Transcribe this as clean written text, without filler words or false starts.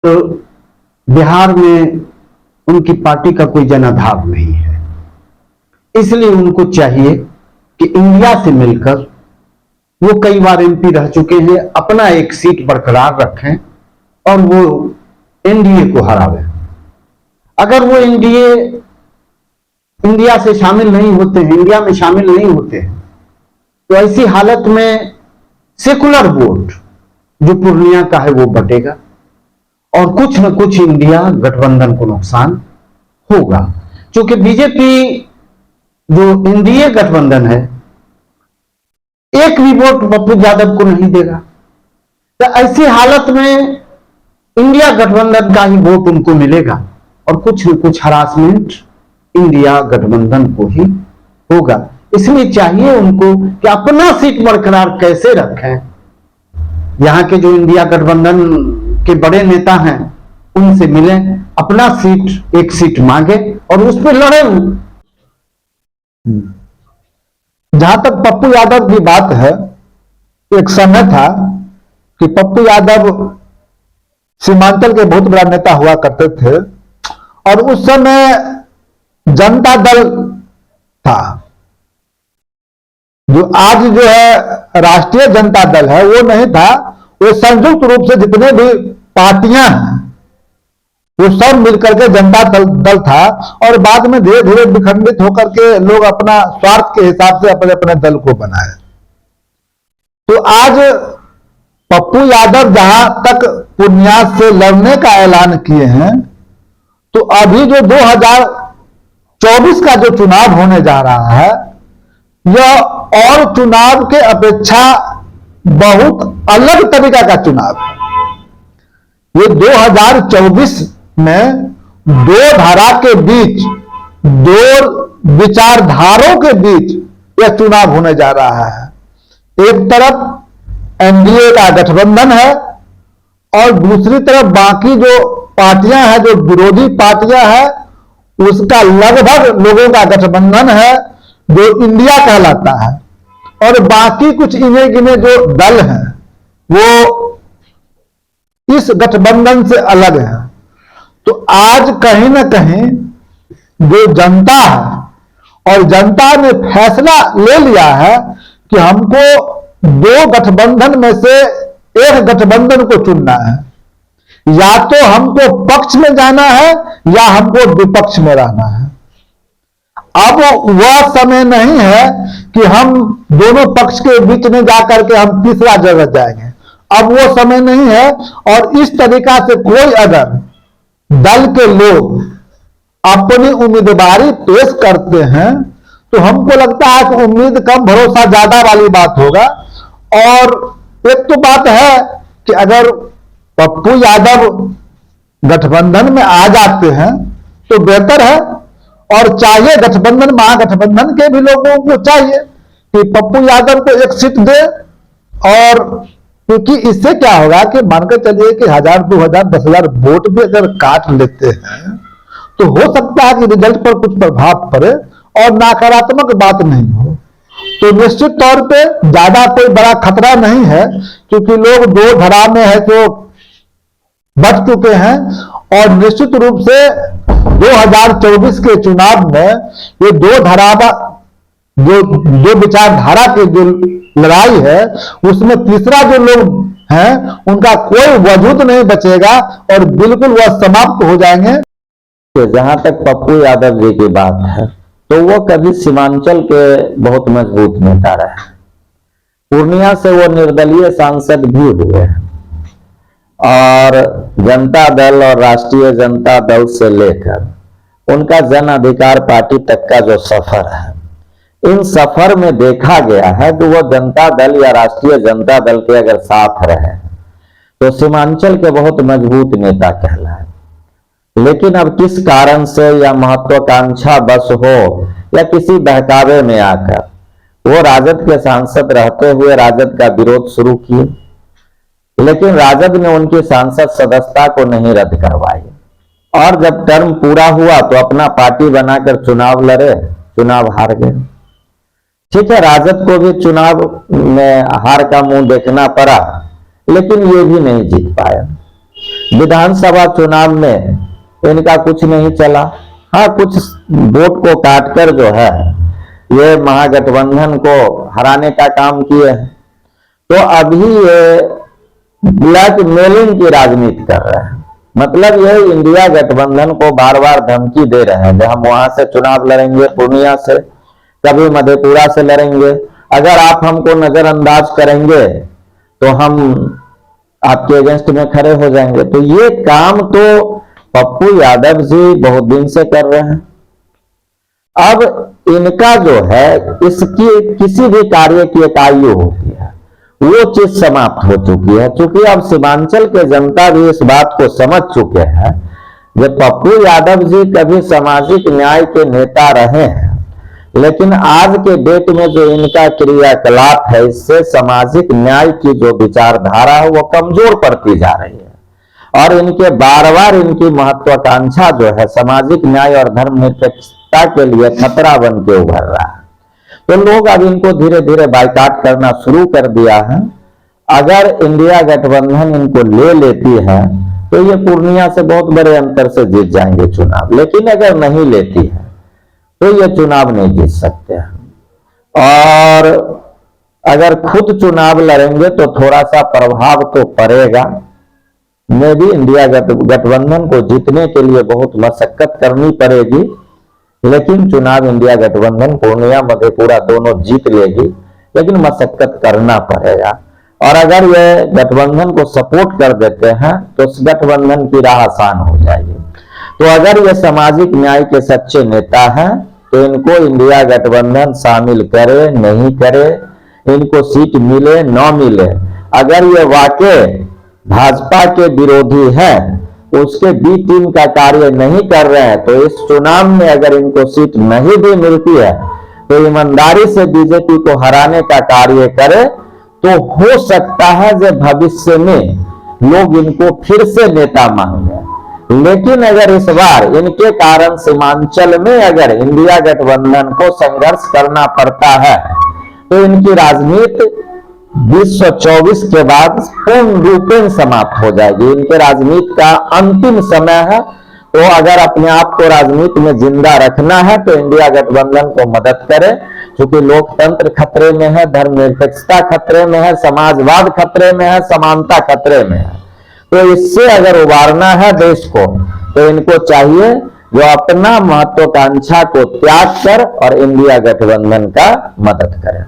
तो बिहार में उनकी पार्टी का कोई जनाधार नहीं है, इसलिए उनको चाहिए कि इंडिया से मिलकर, वो कई बार एमपी रह चुके हैं, अपना एक सीट बरकरार रखें और वो एनडीए को हरावें। अगर वो इंडिया से शामिल नहीं होते हैं, इंडिया में शामिल नहीं होते हैं, तो ऐसी हालत में सेकुलर वोट जो पूर्णिया का है वो बटेगा और कुछ न कुछ इंडिया गठबंधन को नुकसान होगा। क्योंकि बीजेपी जो एनडीए गठबंधन है, एक भी वोट पप्पू यादव को नहीं देगा। तो ऐसी हालत में इंडिया गठबंधन का ही वोट उनको मिलेगा और कुछ न कुछ हरासमेंट इंडिया गठबंधन को ही होगा। इसलिए चाहिए उनको कि अपना सीट बरकरार कैसे रखें। यहां के जो इंडिया गठबंधन के बड़े नेता हैं उनसे मिलें, अपना सीट, एक सीट मांगे और उस पर लड़े। जहां तक पप्पू यादव की बात है, एक समय था कि पप्पू यादव सीमांचल के बहुत बड़ा नेता हुआ करते थे और उस समय जनता दल था। जो आज जो है राष्ट्रीय जनता दल है वो नहीं था, वो संयुक्त रूप से जितने भी पार्टियां हैं वो सब मिलकर के जनता दल था और बाद में धीरे धीरे विखंडित होकर के लोग अपना स्वार्थ के हिसाब से अपने अपने दल को बनाए। तो आज पप्पू यादव जहां तक पूर्णिया से लड़ने का ऐलान किए हैं, तो अभी जो 2024 का जो चुनाव होने जा रहा है, यह और चुनाव के अपेक्षा बहुत अलग तरीका का चुनाव है। ये 2024 में दो धारा के बीच, दो विचारधारों के बीच यह चुनाव होने जा रहा है। एक तरफ एनडीए का गठबंधन है और दूसरी तरफ बाकी जो पार्टियां हैं, जो विरोधी पार्टियां हैं, उसका लगभग लोगों का गठबंधन है जो इंडिया कहलाता है और बाकी कुछ इने गिने जो दल हैं वो इस गठबंधन से अलग है। तो आज कहीं ना कहीं जो जनता है और जनता ने फैसला ले लिया है कि हमको दो गठबंधन में से एक गठबंधन को चुनना है, या तो हमको पक्ष में जाना है या हमको विपक्ष में रहना है। अब वह समय नहीं है कि हम दोनों पक्ष के बीच में जाकर के हम तीसरा जगह जाएंगे, अब वो समय नहीं है। और इस तरीका से कोई अगर दल के लोग अपनी उम्मीदवारी पेश करते हैं तो हमको लगता है कि उम्मीद कम भरोसा ज्यादा वाली बात होगा। और एक तो बात है कि अगर पप्पू यादव गठबंधन में आ जाते हैं तो बेहतर है, और चाहिए गठबंधन, महागठबंधन के भी लोगों को चाहिए कि पप्पू यादव को एक सीट दे। और क्योंकि इससे क्या होगा कि मानकर चलिए कि 1000, 2000, 10,000 वोट भी अगर काट लेते हैं तो हो सकता है कि रिजल्ट पर कुछ प्रभाव पड़े और नकारात्मक बात नहीं हो। तो निश्चित तौर पे ज्यादा कोई बड़ा खतरा नहीं है, क्योंकि लोग दो धारा में है जो बच चुके हैं। और निश्चित रूप से 2024 के चुनाव में ये दो धारा, जो विचारधारा की जो लड़ाई है, उसमें तीसरा जो लोग हैं उनका कोई वजूद नहीं बचेगा और बिल्कुल वह समाप्त हो जाएंगे। जहां तक पप्पू यादव जी की बात है, तो वो कभी सीमांचल के बहुत मजबूत नेता रहे। पूर्णिया से वो निर्दलीय सांसद भी हुए और जनता दल और राष्ट्रीय जनता दल से लेकर उनका जन अधिकार पार्टी तक का जो सफर है, इन सफर में देखा गया है कि वो जनता दल या राष्ट्रीय जनता दल के अगर साथ रहे तो सीमांचल के बहुत मजबूत नेता कहलाए। लेकिन अब किस कारण से, या महत्वाकांक्षा बस हो या किसी बहकावे में आकर, वो राजद के सांसद रहते हुए राजद का विरोध शुरू किए, लेकिन राजद ने उनकी सांसद सदस्यता को नहीं रद्द करवाई और जब टर्म पूरा हुआ तो अपना पार्टी बनाकर चुनाव लड़े, चुनाव हार गए। ठीक है, राजद को भी चुनाव में हार का मुंह देखना पड़ा, लेकिन ये भी नहीं जीत पाया। विधानसभा चुनाव में इनका कुछ नहीं चला। हाँ, कुछ वोट को काटकर जो है ये महागठबंधन को हराने का काम किए हैं। तो अभी ये ब्लैकमेलिंग की राजनीति कर रहे हैं। मतलब ये इंडिया गठबंधन को बार बार धमकी दे रहे हैं कि हम वहां से चुनाव लड़ेंगे, पूर्णिया से, कभी मधेपुरा से लड़ेंगे, अगर आप हमको नजरअंदाज करेंगे तो हम आपके अगेंस्ट में खड़े हो जाएंगे। तो ये काम तो पप्पू यादव जी बहुत दिन से कर रहे हैं। अब इनका जो है इसकी किसी भी कार्य की एक आयु होती है, वो चीज समाप्त हो चुकी है। क्योंकि अब सीमांचल के जनता भी इस बात को समझ चुके हैं कि पप्पू यादव जी कभी सामाजिक न्याय के नेता रहे हैं, लेकिन आज के डेट में जो इनका क्रियाकलाप है इससे सामाजिक न्याय की जो विचारधारा है वो कमजोर पड़ती जा रही है। और इनके बार बार इनकी महत्वाकांक्षा जो है सामाजिक न्याय और धर्मनिरपेक्षता के लिए खतरा बन के उभर रहा है। तो लोग अब इनको धीरे धीरे बाइकाट करना शुरू कर दिया है। अगर इंडिया गठबंधन इनको ले लेती है तो ये पूर्णिया से बहुत बड़े अंतर से जीत जाएंगे चुनाव, लेकिन अगर नहीं लेती है तो ये चुनाव नहीं जीत सकते हैं। और अगर खुद चुनाव लड़ेंगे तो थोड़ा सा प्रभाव तो पड़ेगा। में भी इंडिया गठबंधन को जीतने के लिए बहुत मशक्कत करनी पड़ेगी, लेकिन चुनाव इंडिया गठबंधन पूर्णिया मधेपुरा दोनों जीत लेगी, लेकिन मशक्कत करना पड़ेगा। और अगर ये गठबंधन को सपोर्ट कर देते हैं तो उस गठबंधन की राह आसान हो जाएगी। तो अगर ये सामाजिक न्याय के सच्चे नेता हैं तो इनको इंडिया गठबंधन शामिल करे नहीं करे, इनको सीट मिले न मिले, अगर ये वाकई भाजपा के विरोधी है, उसके बी टीम का कार्य नहीं कर रहे हैं, तो इस चुनाव में अगर इनको सीट नहीं भी मिलती है तो ईमानदारी से बीजेपी को हराने का कार्य करे तो हो सकता है कि भविष्य में लोग इनको फिर से नेता मांगे। लेकिन अगर इस बार इनके कारण सीमांचल में अगर इंडिया गठबंधन को संघर्ष करना पड़ता है तो इनकी राजनीति 2024 के बाद पूर्ण रूपेण समाप्त हो जाएगी। इनके राजनीति का अंतिम समय है। तो अगर अपने आप को राजनीति में जिंदा रखना है तो इंडिया गठबंधन को मदद करे, क्योंकि लोकतंत्र खतरे में है, धर्मनिरपेक्षता खतरे में है, समाजवाद खतरे में है, समानता खतरे में है। तो इससे अगर उबारना है देश को तो इनको चाहिए जो अपना महत्वाकांक्षा को त्याग कर और इंडिया गठबंधन का मदद करें।